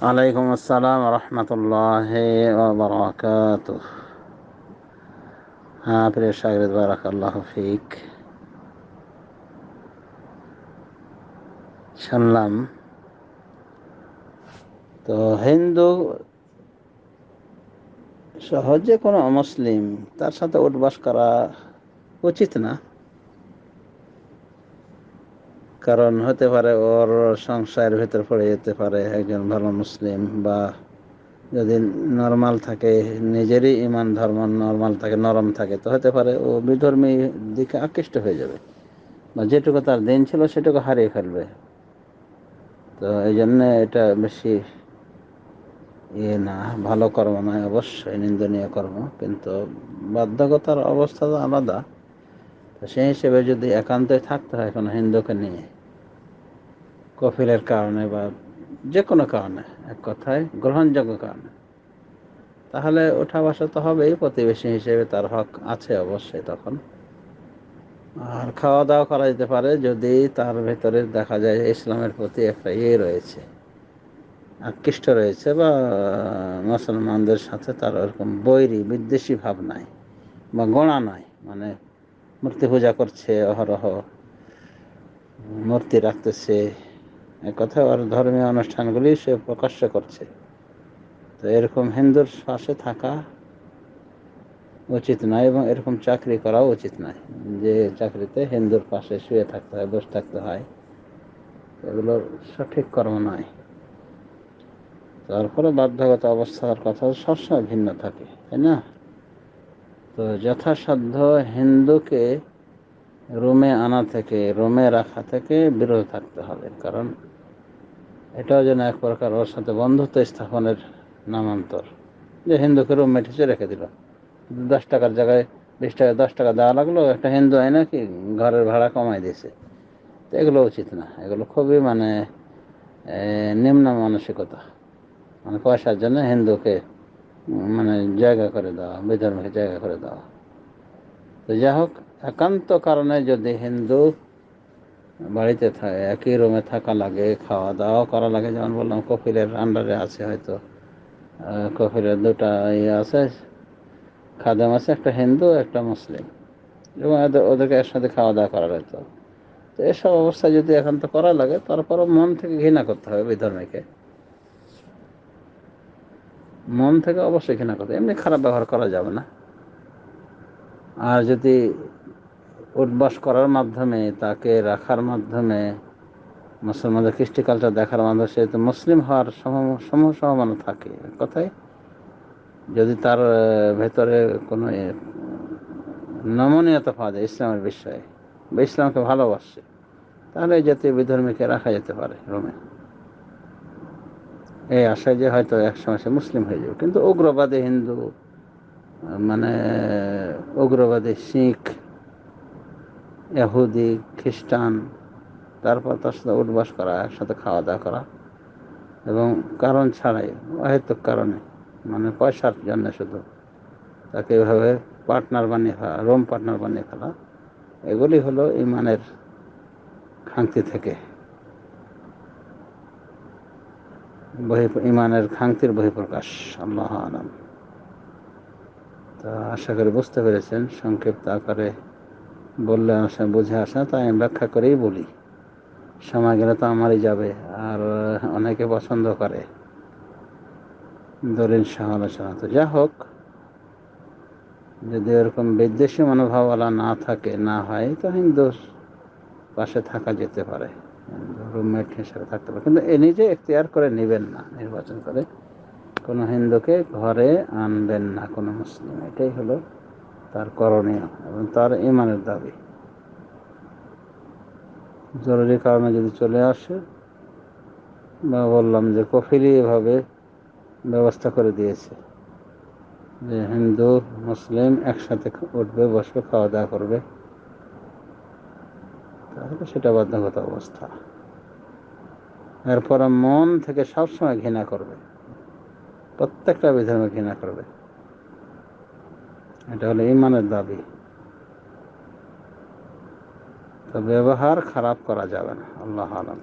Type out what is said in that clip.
ওয়ালাইকুম আসসালাম রহমতুল্লাহি ওয়া বারাকাতুহু। হ্যাঁ, প্রিয় শাগরিদ, বারাকাল্লাহু ফিক। শুনলাম তো হিন্দু সহজে কোনো অমুসলিম তার সাথে উঠবাস করা উচিত না, কারণ হতে পারে ওর সংসারের ভেতর পড়ে যেতে পারে একজন ভালো মুসলিম, বা যদি নর্মাল থাকে, নিজেরই ইমান ধর্ম নর্মাল থাকে, নরম থাকে, তো হতে পারে ও বিধর্মী দিকে আকৃষ্ট হয়ে যাবে, বা যেটুকু তার দিন ছিল সেটুকু হারিয়ে ফেলবে। তো এই জন্য এটা বেশি না, ভালো কর্ম নয়, অবশ্যই নিন্দনীয় কর্ম, কিন্তু বাধ্যকতার অবস্থা তো আলাদা। তো সেই হিসেবে যদি একান্তই থাকতে হয় কোনো হিন্দুকে নিয়ে, কফিলের কারণে বা যে কোনো কারণে, এক কথায় গ্রহণযোগ্য কারণে, তাহলে ওঠা বসা তো হবেই, প্রতিবেশী হিসেবে তার হক আছে অবশ্যই তখন। আর খাওয়া দাওয়া করা যেতে পারে যদি তার ভেতরে দেখা যায় ইসলামের প্রতি একটা রয়েছে, আকৃষ্ট রয়েছে, বা মুসলমানদের সাথে তার ওরকম বৈরী বিদ্বেষী ভাব নাই, বা গোঁড়া নয়, মানে মূর্তি পূজা করছে, অহরহ মূর্তি রাখতেছে, এক কথা ওর ধর্মীয় অনুষ্ঠানগুলি সে প্রকাশ্য করছে, তো এরকম হিন্দুর পাশে থাকা উচিত নয়, এবং এরকম চাকরি করাও উচিত নয়, যে চাকরিতে হিন্দুর পাশে শুয়ে থাকতে হয়, বসে থাকতে হয়, এগুলো সঠিক কর্ম নয়। তারপরে বাধ্যগত অবস্থার কথা সবসময় ভিন্ন থাকে, তাই না? তো যথাসাধ্য হিন্দুকে রোমে আনা থেকে, রোমে রাখা থেকে বিরত থাকতে হবে, কারণ এটাও যেন এক প্রকার ওর সাথে বন্ধুত্ব স্থাপনের নামান্তর, যে হিন্দুকে রুমমেট হিসেবে রেখে দিল, 10 টাকার জায়গায় 20 টাকা 10 টাকা দেওয়া লাগলো, একটা হিন্দু হয় নাকি ঘরের ভাড়া কমাই দিয়েছে। তো এগুলো উচিত না, এগুলো খুবই মানে নিম্ন মানসিকতা, মানে পয়সার জন্য হিন্দুকে মানে জায়গা করে দেওয়া, বিধর্মীকে জায়গা করে দেওয়া। তো যাই হোক, একান্ত কারণে যদি হিন্দু বাড়িতে থাকে, একই রুমে থাকা লাগে, খাওয়া দাওয়া করা লাগে, যেমন বললাম কফিলের আন্ডারে আছে, হয়তো কফিলের দুটা আছে, খাদেম আছে, একটা হিন্দু একটা মুসলিম, এবং ওদেরকে একসাথে খাওয়া দাওয়া করা হয়তো। তো এসব অবস্থায় যদি একান্ত করা লাগে, তারপরও মন থেকে ঘৃণা করতে হবে বিধর্মীকে, মন থেকে অবশ্যই ঘৃণা করতে, এমনি খারাপ ব্যবহার করা যাবে না। আর যদি উঠবাস করার মাধ্যমে, তাকে রাখার মাধ্যমে, মুসলমানদের কৃষ্টি কালচার দেখার মাধ্যমে সে তো মুসলিম হওয়ার সমূহ সম্ভাবনা থাকে, কথায় যদি তার ভেতরে কোনো নমনীয়তা পাওয়া যায় ইসলামের বিষয়ে, বা ইসলামকে ভালোবাসে, তাহলে এই জাতীয় বিধর্মীকে রাখা যেতে পারে রোমে, এই আশায় যে হয়তো একসময় সে মুসলিম হয়ে যাবে। কিন্তু উগ্রবাদী হিন্দু, মানে উগ্রবাদী শিখ, ইহুদি, খ্রিস্টান, তারপর তার সাথে উঠবাস করা, একসাথে খাওয়া দাওয়া করা, এবং কারণ ছাড়াই, অহেতুক কারণে, মানে পয়সার জন্য শুধু তাকে এভাবে পার্টনার বানিয়ে ফেলা, রোম পার্টনার বানিয়ে ফেলা, এগুলি হলো ইমানের খাংতি থেকে, ইমানের খাংতির বহিঃপ্রকাশ। আল্লাহ আলাম। তা আশা করি বুঝতে পেরেছেন, সংক্ষিপ্ত আকারে বললে আমার সঙ্গে বুঝে আসা, তাই আমি ব্যাখ্যা করেই বলি, সময় গেলে তো আমারই যাবে, আর অনেকে পছন্দ করে দলিল সহ আলোচনা। তো যা হোক, যদি এরকম বিদ্বেষী মনোভাবওয়ালা না থাকে, না হয়, তো হিন্দুর পাশে থাকা যেতে পারে, রুমমেট হিসেবে থাকতে পারে, কিন্তু এ নিজে এখতিয়ার করে নেবেন না, নির্বাচন করে কোনো হিন্দুকে ঘরে আনবেন না কোনো মুসলিম, এটাই হলো তার করণীয় এবং তার ইমানের দাবি। জরুরি কারণে যদি চলে আসে, বা বললাম যে কফিলি এভাবে ব্যবস্থা করে দিয়েছে যে হিন্দু মুসলিম একসাথে উঠবে, বসবে, খাওয়া দাওয়া করবে, তাহলে সেটা বাধ্যগত অবস্থা। এরপরে মন থেকে সবসময় ঘৃণা করবে, প্রত্যেকটা বিধর্মে ঘৃণা করবে, এটা হলো ইমানের দাবি। তো ব্যবহার খারাপ করা যাবে না। আল্লাহ আলাম।